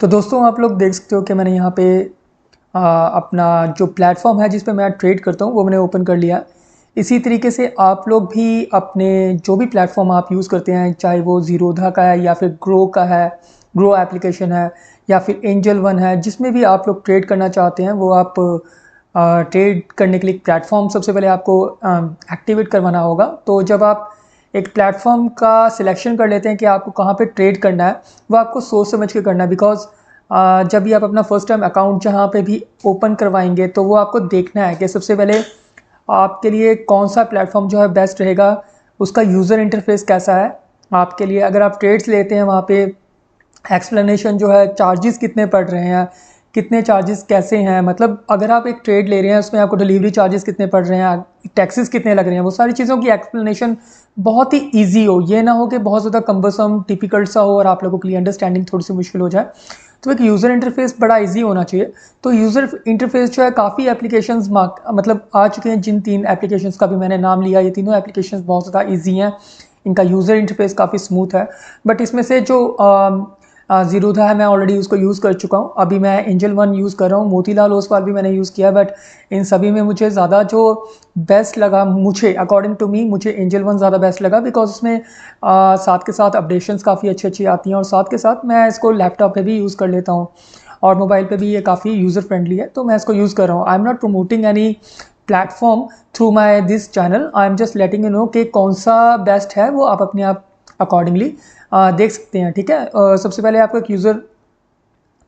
तो दोस्तों आप लोग देख सकते हो कि मैंने यहाँ पे अपना जो प्लेटफॉर्म है जिस पे मैं ट्रेड करता हूँ वो मैंने ओपन कर लिया। इसी तरीके से आप लोग भी अपने जो भी प्लेटफॉर्म आप यूज़ करते हैं, चाहे वो ज़ीरोधा का है या फिर ग्रो का है, ग्रो एप्लीकेशन है या फिर एंजल वन है, जिसमें भी आप लोग ट्रेड करना चाहते हैं वो आप ट्रेड करने के लिए प्लेटफॉर्म सबसे पहले आपको एक्टिवेट करवाना होगा। तो जब आप एक प्लेटफॉर्म का सिलेक्शन कर लेते हैं कि आपको कहाँ पे ट्रेड करना है, वो आपको सोच समझ के करना है। बिकॉज जब भी आप अपना फर्स्ट टाइम अकाउंट जहाँ पे भी ओपन करवाएंगे तो वो आपको देखना है कि सबसे पहले आपके लिए कौन सा प्लेटफॉर्म जो है बेस्ट रहेगा, उसका यूज़र इंटरफेस कैसा है आपके लिए। अगर आप ट्रेड्स लेते हैं वहाँ पे एक्सप्लेनेशन जो है, चार्जेस कितने पड़ रहे हैं, कितने चार्जेस कैसे हैं, मतलब अगर आप एक ट्रेड ले रहे हैं उसमें आपको डिलीवरी चार्जेस कितने पड़ रहे हैं, टैक्सेस कितने लग रहे हैं, वो सारी चीज़ों की एक्सप्लेनेशन बहुत ही ईजी हो। ये ना हो कि बहुत ज़्यादा कम्बरसम डिफिकल्ट सा हो और आप लोगों के लिए अंडरस्टैंडिंग थोड़ी सी मुश्किल हो जाए। तो एक यूज़र इंटरफेस बड़ा इजी होना चाहिए। तो यूज़र इंटरफेस जो है, काफ़ी एप्लीकेशंस मतलब आ चुके हैं। जिन 3 एप्लीकेशंस का भी मैंने नाम लिया, ये तीनों एप्लीकेशंस बहुत ज़्यादा इजी हैं, इनका यूज़र इंटरफेस काफ़ी स्मूथ है। बट इसमें से जो ज़ीरोधा है मैं ऑलरेडी उसको यूज़ कर चुका हूँ। अभी मैं एंजल वन यूज़ कर रहा हूँ, मोतीलाल ओसवाल भी मैंने यूज़ किया। बट इन सभी में मुझे ज़्यादा जो बेस्ट लगा, मुझे अकॉर्डिंग टू मी, मुझे एंजल वन ज़्यादा बेस्ट लगा। बिकॉज उसमें साथ के साथ अपडेशंस काफ़ी अच्छी अच्छी आती हैं और साथ के साथ मैं इसको लैपटॉप पे भी यूज़ कर लेता हूँ और मोबाइल पे भी ये काफ़ी यूज़र फ्रेंडली है, तो मैं इसको यूज़ कर रहा हूँ। I am not promoting any platform through my this channel, I am just letting you know कि कौन सा बेस्ट है, वो आप अपने आप अकॉर्डिंगली देख सकते हैं। ठीक है, सबसे पहले आपको एक यूज़र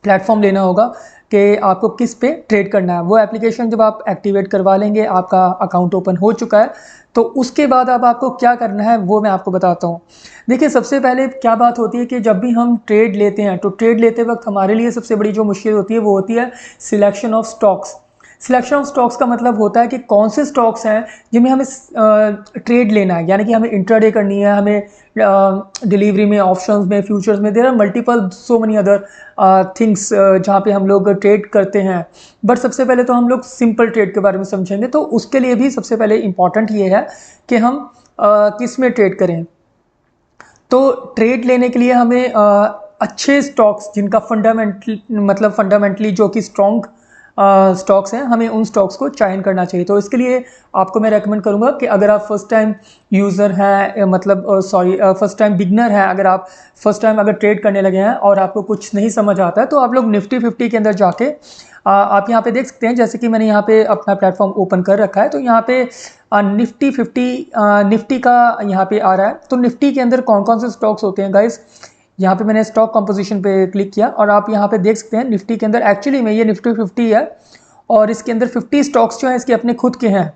प्लेटफॉर्म लेना होगा कि आपको किस पे ट्रेड करना है। वो एप्लीकेशन जब आप एक्टिवेट करवा लेंगे, आपका अकाउंट ओपन हो चुका है, तो उसके बाद अब आपको क्या करना है वो मैं आपको बताता हूँ। देखिए, सबसे पहले क्या बात होती है कि जब भी हम ट्रेड लेते हैं तो ट्रेड लेते वक्त हमारे लिए सबसे बड़ी जो मुश्किल होती है वो होती है selection of stocks. Selection of stocks का मतलब होता है कि कौन से स्टॉक्स हैं जिनमें हमें ट्रेड लेना है, यानी कि हमें इंट्राडे करनी है, हमें डिलीवरी में, ऑप्शंस में, फ्यूचर्स में, there are multiple so many other things जहाँ पे हम लोग ट्रेड करते हैं। बट सबसे पहले तो हम लोग सिंपल ट्रेड के बारे में समझेंगे। तो उसके लिए भी सबसे पहले इंपॉर्टेंट ये है कि हम किस में ट्रेड करें। तो ट्रेड लेने के लिए हमें अच्छे स्टॉक्स जिनका फंडामेंटली जो कि स्ट्रॉन्ग स्टॉक्स हैं, हमें उन स्टॉक्स को चयन करना चाहिए। तो इसके लिए आपको मैं रेकमेंड करूंगा कि अगर आप फर्स्ट टाइम यूज़र हैं, मतलब फर्स्ट टाइम बिगनर हैं, अगर आप फर्स्ट टाइम अगर ट्रेड करने लगे हैं और आपको कुछ नहीं समझ आता है, तो आप लोग निफ्टी 50 के अंदर जाके आप यहाँ पे देख सकते हैं। जैसे कि मैंने यहाँ पे अपना प्लेटफॉर्म ओपन कर रखा है, तो यहाँ पे निफ्टी 50 निफ्टी का यहाँ पे आ रहा है। तो निफ्टी के अंदर कौन कौन से स्टॉक्स होते हैं गाइस, यहाँ पे मैंने स्टॉक कंपोजिशन पे क्लिक किया और आप यहाँ पे देख सकते हैं निफ्टी के अंदर एक्चुअली में ये निफ्टी 50 है और इसके अंदर 50 स्टॉक्स जो हैं इसके अपने खुद के हैं।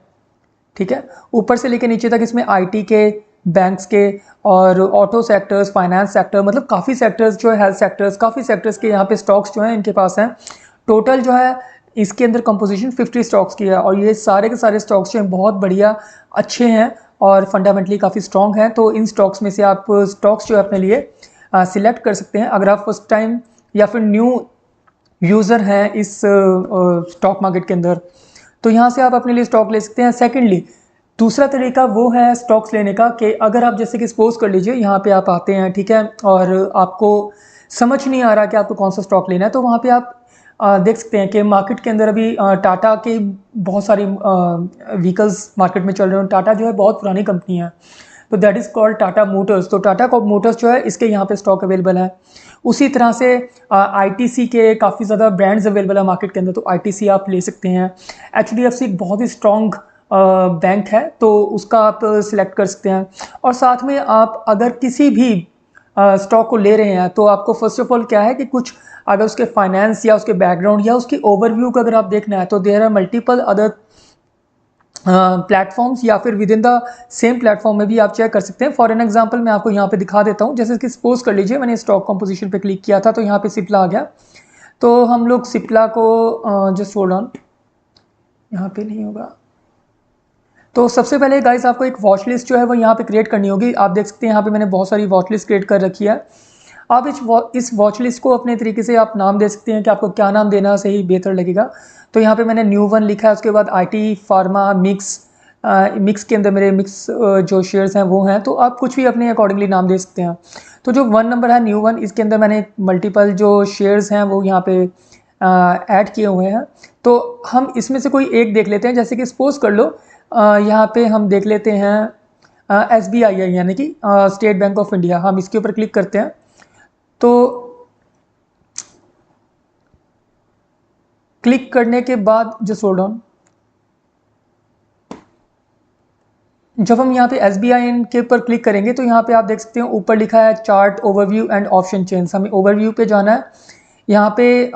ठीक है, ऊपर से लेकर नीचे तक इसमें आईटी के, बैंक्स के और ऑटो सेक्टर्स, फाइनेंस सेक्टर, मतलब काफ़ी सेक्टर्स जो है, हेल्थ सेक्टर्स, काफ़ी सेक्टर्स के यहाँ पे स्टॉक्स जो हैं इनके पास हैं। टोटल जो है इसके अंदर कंपोजिशन 50 स्टॉक्स की है और ये सारे के सारे स्टॉक्स जो हैं बहुत बढ़िया अच्छे हैं और फंडामेंटली काफ़ी स्ट्रॉन्ग हैं। तो इन स्टॉक्स में से आप स्टॉक्स जो है अपने लिए सिलेक्ट कर सकते हैं अगर आप फर्स्ट टाइम या फिर न्यू यूज़र हैं इस स्टॉक मार्केट के अंदर। तो यहाँ से आप अपने लिए स्टॉक ले सकते हैं। सेकेंडली, दूसरा तरीका वो है स्टॉक्स लेने का कि अगर आप जैसे कि सपोज कर लीजिए यहाँ पे आप आते हैं, ठीक है, और आपको समझ नहीं आ रहा कि आपको कौन सा स्टॉक लेना है, तो वहाँ पे आप देख सकते हैं कि मार्केट के अंदर अभी टाटा के बहुत सारी व्हीकल्स मार्केट में चल रहे हैं। टाटा जो है बहुत पुरानी कंपनी है, तो that is called Tata Motors. तो टाटा मोटर्स जो है इसके यहाँ पे स्टॉक अवेलेबल है। उसी तरह से आईटीसी के काफ़ी ज़्यादा ब्रांड्स अवेलेबल है मार्केट के अंदर, तो आईटीसी आप ले सकते हैं। एचडीएफसी एक बहुत ही स्ट्रॉन्ग बैंक है, तो उसका आप सिलेक्ट कर सकते हैं। और साथ में आप अगर किसी भी स्टॉक को ले रहे हैं तो आपको फर्स्ट ऑफ ऑल क्या है कि कुछ अगर उसके फाइनेंस या उसके बैकग्राउंड या उसकी ओवरव्यू का अगर आप देखना है तो there are multiple other platforms या फिर within the same platform में भी आप चेक कर सकते हैं। फॉर एन एग्जांपल मैं आपको यहाँ पे दिखा देता हूँ। जैसे कि सपोज कर लीजिए मैंने स्टॉक कंपोजिशन पे क्लिक किया था तो यहाँ पे सिप्ला आ गया। तो हम लोग सिप्ला को जस्ट होल्ड ऑन, यहाँ पे नहीं होगा। तो सबसे पहले गाइस आपको एक वॉच लिस्ट जो है वो यहाँ पे क्रिएट करनी होगी। आप देख सकते हैं यहाँ पे मैंने बहुत सारी वॉच लिस्ट क्रिएट कर रखी है। आप इस वॉच लिस्ट को अपने तरीके से आप नाम दे सकते हैं कि आपको क्या नाम देना सही बेहतर लगेगा। तो यहाँ पे मैंने न्यू वन लिखा है, उसके बाद आईटी, फार्मा, मिक्स, मिक्स के अंदर मेरे मिक्स जो शेयर्स हैं वो हैं, तो आप कुछ भी अपने अकॉर्डिंगली नाम दे सकते हैं। तो जो 1 नंबर है न्यू वन, इसके अंदर मैंने मल्टीपल जो शेयर्स हैं वो यहाँ पे ऐड किए हुए हैं। तो हम इसमें से कोई एक देख लेते हैं, जैसे कि सपोज कर लो यहाँ पे हम देख लेते हैं SBI है, यानी कि स्टेट बैंक ऑफ इंडिया। हम इसके ऊपर क्लिक करते हैं। तो क्लिक करने के बाद जस्ट होल्ड ऑन, जब हम यहाँ पे SBI के ऊपर क्लिक करेंगे तो यहाँ पे आप देख सकते हैं ऊपर लिखा है chart overview and option change. हमें ओवरव्यू पे जाना है। यहाँ पे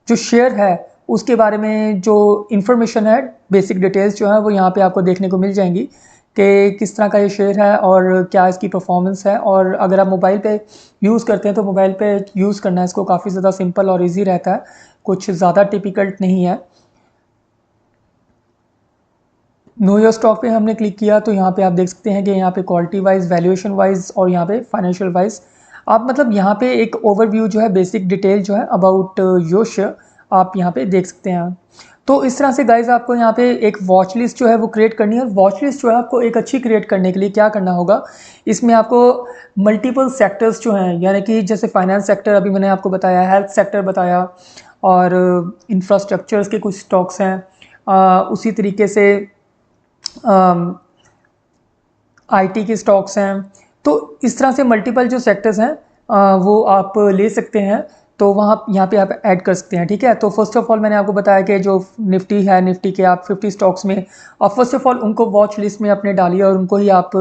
जो शेयर है उसके बारे में जो इन्फॉर्मेशन है, बेसिक डिटेल्स जो है वो यहाँ पे आपको देखने को मिल जाएंगी कि किस तरह का ये शेयर है और क्या इसकी परफॉर्मेंस है। और अगर आप मोबाइल पे यूज़ करते हैं तो मोबाइल पे यूज़ करना इसको काफ़ी ज़्यादा सिंपल और ईजी रहता है, कुछ ज़्यादा टिपिकल्ट नहीं है। नो योर स्टॉक पे हमने क्लिक किया तो यहाँ पे आप देख सकते हैं कि यहाँ पे क्वालिटी वाइज, वैल्यूएशन वाइज और यहाँ पे फाइनेंशियल वाइज आप मतलब यहाँ पे एक ओवरव्यू जो है, बेसिक डिटेल जो है अबाउट योर शेयर आप यहाँ पे देख सकते हैं। तो इस तरह से गाइज आपको यहाँ पे एक वॉच लिस्ट जो है वो क्रिएट करनी है। और वॉच लिस्ट जो है आपको एक अच्छी क्रिएट करने के लिए क्या करना होगा, इसमें आपको मल्टीपल सेक्टर्स जो हैं, यानी कि जैसे फाइनेंस सेक्टर अभी मैंने आपको बताया, हेल्थ सेक्टर बताया, और इंफ्रास्ट्रक्चर्स के कुछ स्टॉक्स हैं, उसी तरीके से IT के स्टॉक्स हैं। तो इस तरह से मल्टीपल जो सेक्टर्स हैं वो आप ले सकते हैं। तो वहाँ यहाँ पे आप ऐड कर सकते हैं, ठीक है। तो फर्स्ट ऑफ ऑल मैंने आपको बताया कि जो निफ्टी है, निफ्टी के आप 50 स्टॉक्स में आप फर्स्ट ऑफ ऑल उनको वॉच लिस्ट में अपने डालिए और उनको ही आप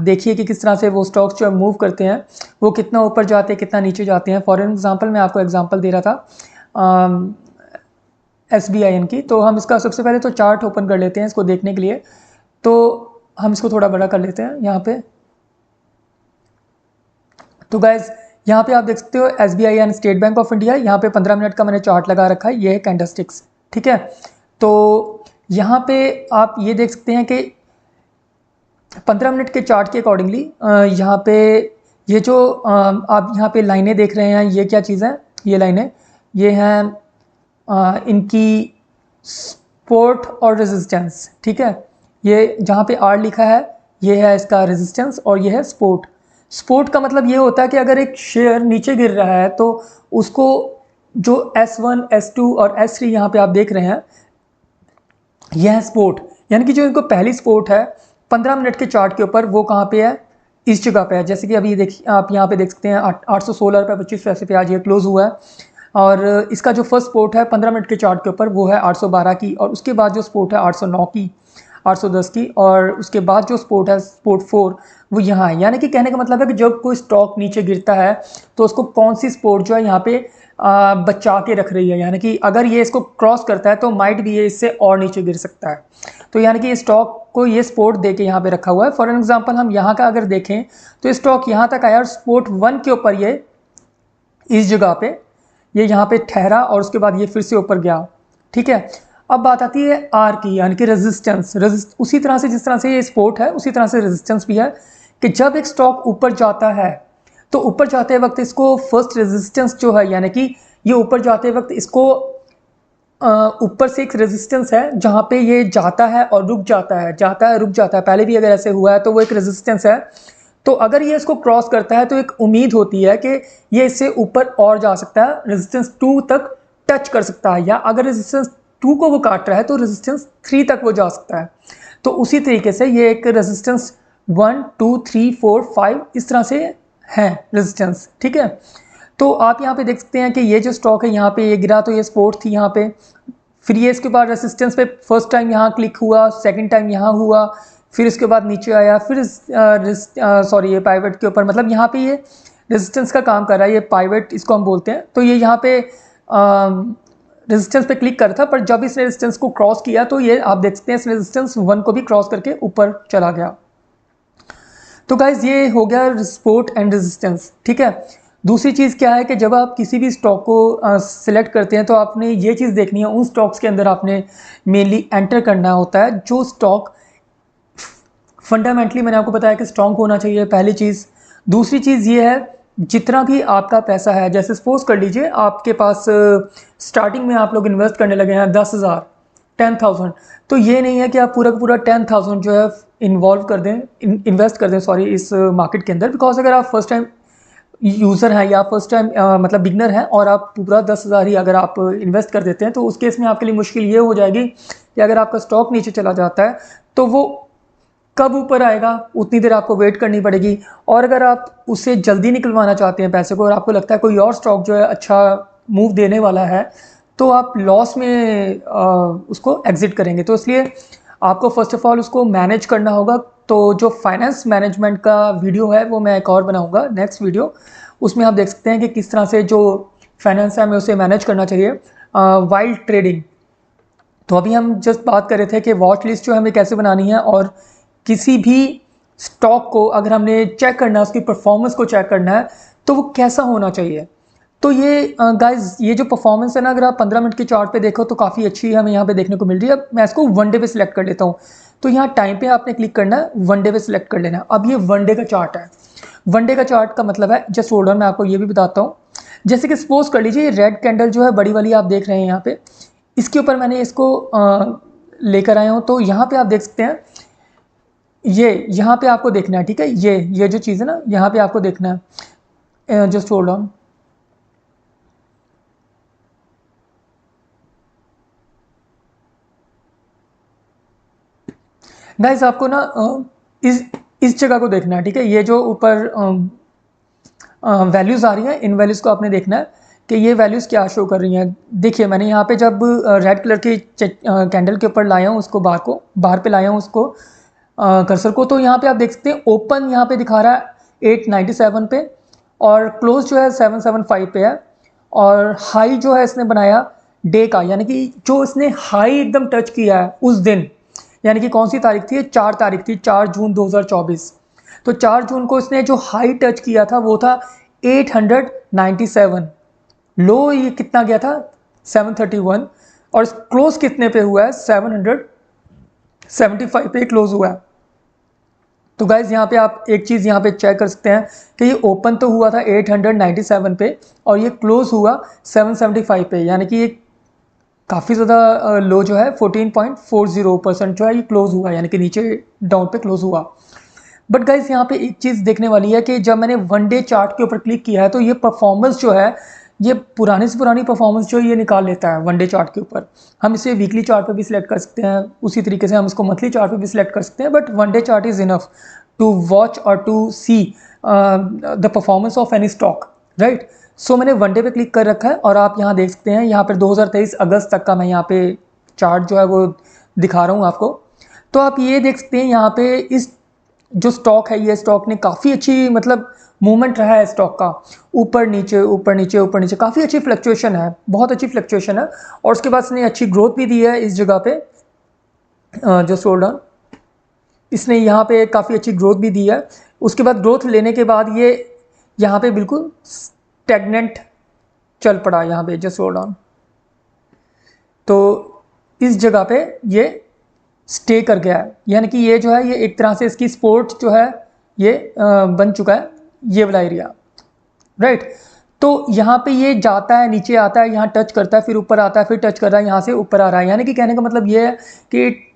देखिए कि किस तरह से वो स्टॉक्स जो मूव करते हैं, वो कितना ऊपर जाते हैं, कितना नीचे जाते हैं। फॉर एग्जांपल मैं आपको एग्जांपल दे रहा था SBI की। तो हम इसका सबसे पहले तो चार्ट ओपन कर लेते हैं इसको देखने के लिए। तो हम इसको थोड़ा बड़ा कर लेते हैं यहाँ पे। तो गाइज यहाँ पे आप देख सकते हो SBI and state bank of India, यहाँ पे 15 मिनट का मैंने चार्ट लगा रखा है, ये है कैंडलस्टिक्स, ठीक है। तो यहाँ पे आप ये देख सकते हैं कि 15 मिनट के चार्ट के अकॉर्डिंगली यहाँ पे ये जो आप यहाँ पे लाइनें देख रहे हैं, ये क्या चीज़ है, ये लाइनें ये हैं इनकी सपोर्ट और रेजिस्टेंस, ठीक है। ये जहाँ पे R लिखा है ये है इसका रेजिस्टेंस और ये है सपोर्ट। सपोर्ट का मतलब ये होता है कि अगर एक शेयर नीचे गिर रहा है तो उसको जो S1, S2 और S3 यहाँ पे आप देख रहे हैं, यह है सपोर्ट। यानी कि जो इनको पहली सपोर्ट है 15 मिनट के चार्ट के ऊपर, वो कहाँ पे है, इस जगह पे है। जैसे कि अभी देखिए आप यहाँ पे देख सकते हैं 816 रुपये 25 पैसे पे आज ये क्लोज हुआ है। और इसका जो फर्स्ट सपोर्ट है 15 मिनट के चार्ट के ऊपर वो है 812 की, और उसके बाद जो सपोर्ट है 809 की, 810 की, और उसके बाद जो सपोर्ट है सपोर्ट 4 वो यहाँ है। यानी कि कहने का मतलब है कि जब कोई स्टॉक नीचे गिरता है तो उसको कौन सी सपोर्ट जो है यहाँ पे बचा के रख रही है। यानी कि अगर ये इसको क्रॉस करता है तो माइट भी ये इससे और नीचे गिर सकता है। तो यानी कि स्टॉक को ये सपोर्ट दे के यहाँ पे रखा हुआ है। फॉर एग्जाम्पल हम यहाँ का अगर देखें तो स्टॉक यहाँ तक आया और सपोर्ट 1 के ऊपर ये इस जगह पे ये यहाँ पे ठहरा और उसके बाद ये फिर से ऊपर गया, ठीक है। अब बात आती है R की, यानी कि रेजिस्टेंस। उसी तरह से जिस तरह से ये सपोर्ट है उसी तरह से रेजिस्टेंस भी है कि जब एक स्टॉक ऊपर जाता है तो ऊपर जाते वक्त इसको फर्स्ट रेजिस्टेंस जो है, यानी कि ये ऊपर जाते वक्त इसको ऊपर से एक रेजिस्टेंस है जहाँ पे ये जाता है और रुक जाता है, जाता है रुक जाता है। पहले भी अगर ऐसे हुआ है तो वो एक रेजिस्टेंस है। तो अगर ये इसको क्रॉस करता है तो एक उम्मीद होती है कि ये इससे ऊपर और जा सकता है, रेजिस्टेंस 2 तक टच कर सकता है, या अगर रेजिस्टेंस 2 को वो काट रहा है तो रेजिस्टेंस 3 तक वो जा सकता है। तो उसी तरीके से ये एक रेजिस्टेंस 1, 2, 3, 4, 5 इस तरह से है रेजिस्टेंस, ठीक है। तो आप यहाँ पे देख सकते हैं कि ये जो स्टॉक है यहाँ पे ये गिरा तो ये सपोर्ट थी यहाँ पे, फिर ये इसके बाद रेजिस्टेंस पे फर्स्ट टाइम यहाँ क्लिक हुआ, सेकंड टाइम यहाँ हुआ, फिर इसके बाद नीचे आया, फिर ये पाइवट के ऊपर, मतलब यहाँ पे ये रेजिस्टेंस का काम कर रहा है, ये पाइवट इसको हम बोलते हैं। तो ये यहाँ पे रेजिस्टेंस पे क्लिक कर था, पर जब इस रेजिस्टेंस को क्रॉस किया तो ये आप देख सकते हैं इस रेजिस्टेंस 1 को भी क्रॉस करके ऊपर चला गया। तो गाइज ये हो गया सपोर्ट एंड रेजिस्टेंस, ठीक है। दूसरी चीज़ क्या है कि जब आप किसी भी स्टॉक को सिलेक्ट करते हैं तो आपने ये चीज़ देखनी है, उन स्टॉक्स के अंदर आपने मेनली एंटर करना होता है जो स्टॉक फंडामेंटली मैंने आपको बताया कि स्ट्रॉन्ग होना चाहिए, पहली चीज़। दूसरी चीज़ ये है जितना भी आपका पैसा है, जैसे सपोज कर लीजिए आपके पास स्टार्टिंग में आप लोग इन्वेस्ट करने लगे हैं 10,000, 10,000। तो ये नहीं है कि आप पूरा का पूरा 10,000 जो है इन्वॉल्व कर दें, इन्वेस्ट कर दें सॉरी, इस मार्केट के अंदर। बिकॉज अगर आप फर्स्ट टाइम यूज़र हैं या फर्स्ट टाइम मतलब बिगनर हैं और आप पूरा 10,000 ही अगर आप इन्वेस्ट कर देते हैं, तो उस केस में आपके लिए मुश्किल ये हो जाएगी कि अगर आपका स्टॉक नीचे चला जाता है तो वो कब ऊपर आएगा उतनी देर आपको वेट करनी पड़ेगी। और अगर आप उससे जल्दी निकलवाना चाहते हैं पैसे को और आपको लगता है कोई और स्टॉक जो है अच्छा मूव देने वाला है, तो आप लॉस में उसको एग्जिट करेंगे। तो इसलिए आपको फर्स्ट ऑफ ऑल उसको मैनेज करना होगा। तो जो फाइनेंस मैनेजमेंट का वीडियो है वो मैं एक और बनाऊंगा नेक्स्ट वीडियो, उसमें आप देख सकते हैं कि किस तरह से जो फाइनेंस है हमें उसे मैनेज करना चाहिए वाइल्ड ट्रेडिंग। तो अभी हम जस्ट बात कर रहे थे कि वॉच लिस्ट जो हमें कैसे बनानी है, और किसी भी स्टॉक को अगर हमने चेक करना है, उसकी परफॉर्मेंस को चेक करना है, तो वो कैसा होना चाहिए। तो ये गाइज ये जो परफॉर्मेंस है ना, अगर आप 15 मिनट के चार्ट पे देखो तो काफ़ी अच्छी हमें यहाँ पे देखने को मिल रही है। अब मैं इसको वन डे पे सिलेक्ट कर लेता हूँ। तो यहाँ टाइम पे आपने क्लिक करना है, वन डे पे सिलेक्ट कर लेना है। अब ये वन डे का चार्ट है। वन डे का चार्ट का मतलब है, जस्ट होल्ड ऑन, मैं आपको ये भी बताता हूँ। जैसे कि सपोज कर लीजिए रेड कैंडल जो है बड़ी वाली आप देख रहे हैं यहाँ पे, इसके ऊपर मैंने इसको लेकर आया हूँ। तो यहाँ पे आप देख सकते हैं, ये यहाँ पे आपको देखना है, ठीक है। ये जो चीज़ है ना, यहाँ पे आपको देखना है, जस्ट होल्ड ऑन। गाइस आपको ना इस जगह को देखना है, ठीक है। ये जो ऊपर वैल्यूज़ आ रही हैं, इन वैल्यूज़ को आपने देखना है कि ये वैल्यूज़ क्या शो कर रही हैं। देखिए मैंने यहाँ पे जब रेड कलर की कैंडल के ऊपर लाया हूँ उसको, बाहर पे लाया हूँ उसको कर्सर को, तो यहाँ पे आप देख सकते हैं ओपन यहाँ पे दिखा रहा है 897 पे, और क्लोज जो है 775 पे है। और हाई जो है इसने बनाया डे का, यानी कि जो इसने हाई एकदम टच किया है उस दिन, यानी कि कौन सी तारीख थी, 4 तारीख थी, 4 जून 2024। तो 4 जून को इसने जो हाई टच किया था वो था 897। लो ये कितना गया था, 731। और क्लोज कितने पे हुआ है, 775 पे क्लोज हुआ है। तो गाइज यहाँ पे आप एक चीज़ यहाँ पे चेक कर सकते हैं कि ये ओपन तो हुआ था 897 पे और ये क्लोज हुआ 775 पे, यानी कि ये काफ़ी ज़्यादा लो जो है 14.40% जो है ये क्लोज हुआ, यानी कि नीचे डाउन पे क्लोज हुआ। बट गाइज यहाँ पे एक चीज़ देखने वाली है कि जब मैंने वन डे चार्ट के ऊपर क्लिक किया है तो ये परफॉर्मेंस जो है, ये पुरानी से पुरानी परफॉर्मेंस जो ये निकाल लेता है वन डे चार्ट के ऊपर। हम इसे वीकली चार्ट पे भी सिलेक्ट कर सकते हैं, उसी तरीके से हम इसको मंथली चार्ट पे भी सिलेक्ट कर सकते हैं। But one day chart is enough to watch और to see the performance of any stock, right. So मैंने वन डे पे क्लिक कर रखा है और आप यहाँ देख सकते हैं, यहाँ पर 2023 अगस्त तक का मैं यहाँ पे चार्ट जो है वो दिखा रहा हूँ आपको। तो आप ये देख सकते हैं यहाँ पे इस जो स्टॉक है, ये स्टॉक ने काफ़ी अच्छी मतलब मूवमेंट रहा है स्टॉक का, ऊपर नीचे ऊपर नीचे ऊपर नीचे, काफ़ी अच्छी फ्लक्चुएशन है, बहुत अच्छी फ्लक्चुएशन है। और उसके बाद इसने अच्छी ग्रोथ भी दी है इस जगह पे, जो होल्ड ऑन, इसने यहाँ पे काफ़ी अच्छी ग्रोथ भी दी है। उसके बाद ग्रोथ लेने के बाद ये यहाँ पे बिल्कुल स्टेगनेंट चल पड़ा यहाँ पे, जस्ट होल्ड ऑन। तो इस जगह पे ये स्टे कर गया है, यानी कि ये जो है ये एक तरह से इसकी स्पोर्ट जो है ये बन चुका है, ये वाला एरिया, राइट। तो यहाँ पे ये जाता है, नीचे आता है, यहाँ टच करता है, फिर ऊपर आता है, फिर टच कर रहा है, यहाँ से ऊपर आ रहा है। यानी कि कहने का मतलब ये है कि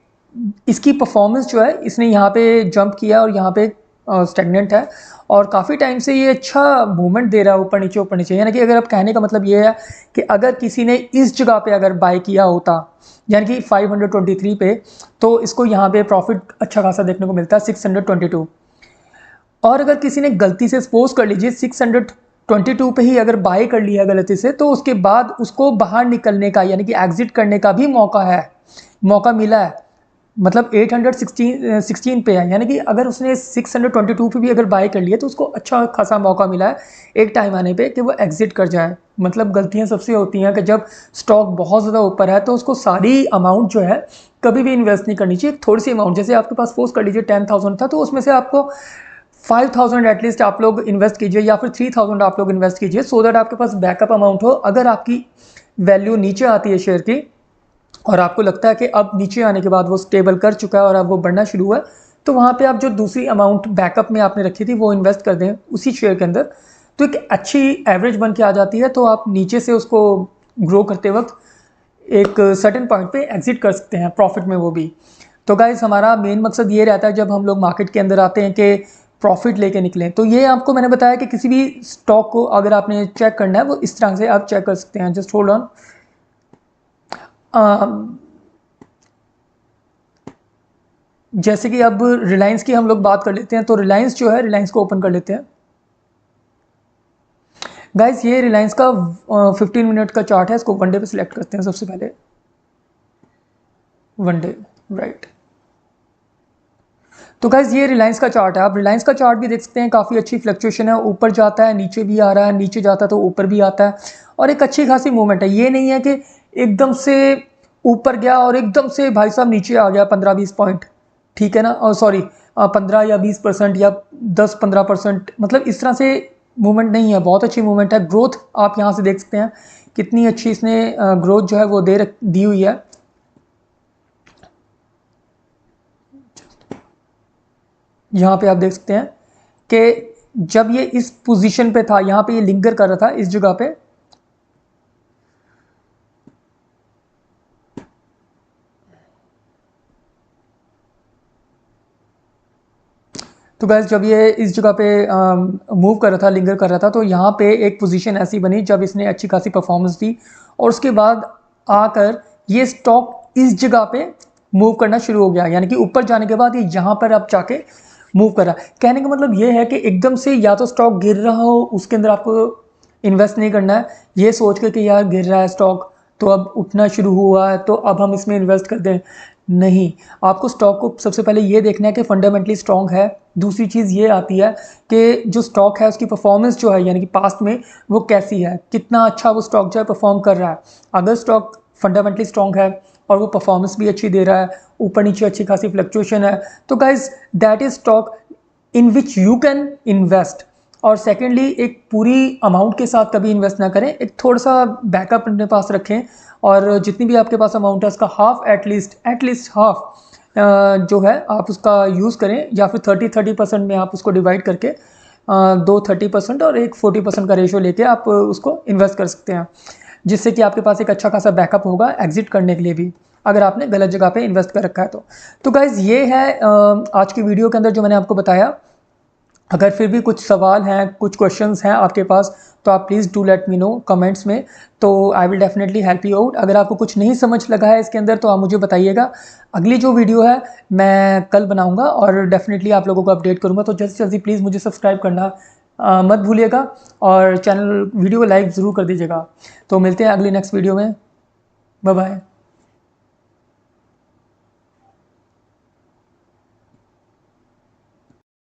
इसकी परफॉर्मेंस जो है, इसने यहाँ पे जंप किया और यहाँ पे स्टेगनेंट है और काफ़ी टाइम से ये अच्छा मूवमेंट दे रहा है ऊपर नीचे ऊपर नीचे। यानी कि अगर आप कहने का मतलब ये है कि अगर किसी ने इस जगह पे अगर बाय किया होता, यानी कि 523 पे, तो इसको यहाँ पे प्रॉफिट अच्छा खासा देखने को मिलता है 622। और अगर किसी ने गलती से सपोज कर लीजिए 622 पे ही अगर बाय कर लिया गलती से, तो उसके बाद उसको बाहर निकलने का यानी कि एग्जिट करने का भी मौका मिला है। मतलब 816 पे है, यानी कि अगर उसने 622 पे भी अगर बाय कर लिया तो उसको अच्छा खासा मौका मिला है एक टाइम आने पे कि वो एग्जिट कर जाए। मतलब गलतियां सबसे होती हैं कि जब स्टॉक बहुत ज़्यादा ऊपर है तो उसको सारी अमाउंट जो है कभी भी इन्वेस्ट नहीं करनी चाहिए। थोड़ी सी अमाउंट, जैसे आपके पास सपोज कर लीजिए 10,000 था, तो उसमें से आपको 5,000 एटलीस्ट आप लोग इन्वेस्ट कीजिए या फिर 3,000 आप लोग इन्वेस्ट कीजिए, सो दैट आपके पास बैकअप अमाउंट हो। अगर आपकी वैल्यू नीचे आती है शेयर की और आपको लगता है कि अब नीचे आने के बाद वो स्टेबल कर चुका है और अब वो बढ़ना शुरू हुआ है, तो वहाँ पे आप जो दूसरी अमाउंट बैकअप में आपने रखी थी वो इन्वेस्ट कर दें उसी शेयर के अंदर, तो एक अच्छी एवरेज बन के आ जाती है। तो आप नीचे से उसको ग्रो करते वक्त एक सर्टेन पॉइंट पे एग्जिट कर सकते हैं प्रॉफिट में वो भी। तो गाइस हमारा मेन मकसद ये रहता है जब हम लोग मार्केट के अंदर आते हैं कि प्रॉफिट लेके निकलें। तो ये आपको मैंने बताया कि किसी भी स्टॉक को अगर आपने चेक करना है वो इस तरह से आप चेक कर सकते हैं। Just hold on. जैसे कि अब रिलायंस की हम लोग बात कर लेते हैं, तो रिलायंस जो है, रिलायंस को ओपन कर लेते हैं। गाइस ये रिलायंस का 15 मिनट का चार्ट है, इसको वन डे पे सिलेक्ट करते हैं सबसे पहले। One day, right. तो गाइस ये रिलायंस का चार्ट है, आप रिलायंस का चार्ट भी देख सकते हैं, काफ़ी अच्छी फ्लक्चुएशन है, ऊपर जाता है नीचे भी आ रहा है, नीचे जाता है तो ऊपर भी आता है, और एक अच्छी खासी मूवमेंट है। ये नहीं है कि एकदम से ऊपर गया और एकदम से भाई साहब नीचे आ गया 15-20 पॉइंट, ठीक है ना, और सॉरी 15 या 20% या 10-15%, मतलब इस तरह से मूवमेंट नहीं है, बहुत अच्छी मूवमेंट है। ग्रोथ आप यहाँ से देख सकते हैं कितनी अच्छी इसने ग्रोथ जो है वो दी हुई है। यहाँ पे आप देख सकते हैं कि जब ये इस पोजीशन पे था, यहाँ पे ये लिंगर कर रहा था इस जगह पे, तो गैस जब ये इस जगह पे मूव कर रहा था, लिंगर कर रहा था, तो यहाँ पे एक पोजीशन ऐसी बनी जब इसने अच्छी खासी परफॉर्मेंस दी, और उसके बाद आकर ये स्टॉक इस जगह पे मूव करना शुरू हो गया, यानी कि ऊपर जाने के बाद ये यहाँ पर अब जाके मूव कर रहा है। कहने का मतलब ये है कि एकदम से या तो स्टॉक गिर रहा हो, उसके अंदर आपको इन्वेस्ट नहीं करना है ये सोच के कि यार गिर रहा है स्टॉक तो अब उठना शुरू हुआ है तो अब हम इसमें इन्वेस्ट कर दें। नहीं, आपको स्टॉक को सबसे पहले ये देखना है कि फंडामेंटली स्ट्रॉन्ग है। दूसरी चीज़ ये आती है कि जो स्टॉक है उसकी परफॉर्मेंस जो है, यानी कि पास्ट में वो कैसी है, कितना अच्छा वो स्टॉक जो है परफॉर्म कर रहा है। अगर स्टॉक फंडामेंटली स्ट्रॉन्ग है और वो परफॉर्मेंस भी अच्छी दे रहा है, ऊपर नीचे अच्छी खासी फ्लक्चुएशन है, तो guys that is stock in which you can invest. और सेकेंडली एक पूरी अमाउंट के साथ कभी इन्वेस्ट ना करें, एक थोड़ा सा बैकअप अपने पास रखें, और जितनी भी आपके पास अमाउंट है उसका हाफ एटलीस्ट हाफ जो है आप उसका यूज़ करें, या फिर 30% में आप उसको डिवाइड करके दो 30% और एक 40% का रेशो लेके आप उसको इन्वेस्ट कर सकते हैं, जिससे कि आपके पास एक अच्छा खासा बैकअप होगा एग्जिट करने के लिए भी, अगर आपने गलत जगह पे इन्वेस्ट कर रखा है तो। गाइज़ ये है आज की वीडियो के अंदर जो मैंने आपको बताया। अगर फिर भी कुछ सवाल हैं, कुछ क्वेश्चंस हैं आपके पास, तो आप please do let me know comments में, तो I will definitely help you out. अगर आपको कुछ नहीं समझ लगा है इसके अंदर तो आप मुझे बताइएगा। अगली जो वीडियो है मैं कल बनाऊंगा और डेफिनेटली आप लोगों को अपडेट करूंगा, तो जल्दी से जल्दी प्लीज़ मुझे सब्सक्राइब करना मत भूलिएगा, और चैनल वीडियो को लाइक ज़रूर कर दीजिएगा। तो मिलते हैं अगली नेक्स्ट वीडियो में। Bye bye.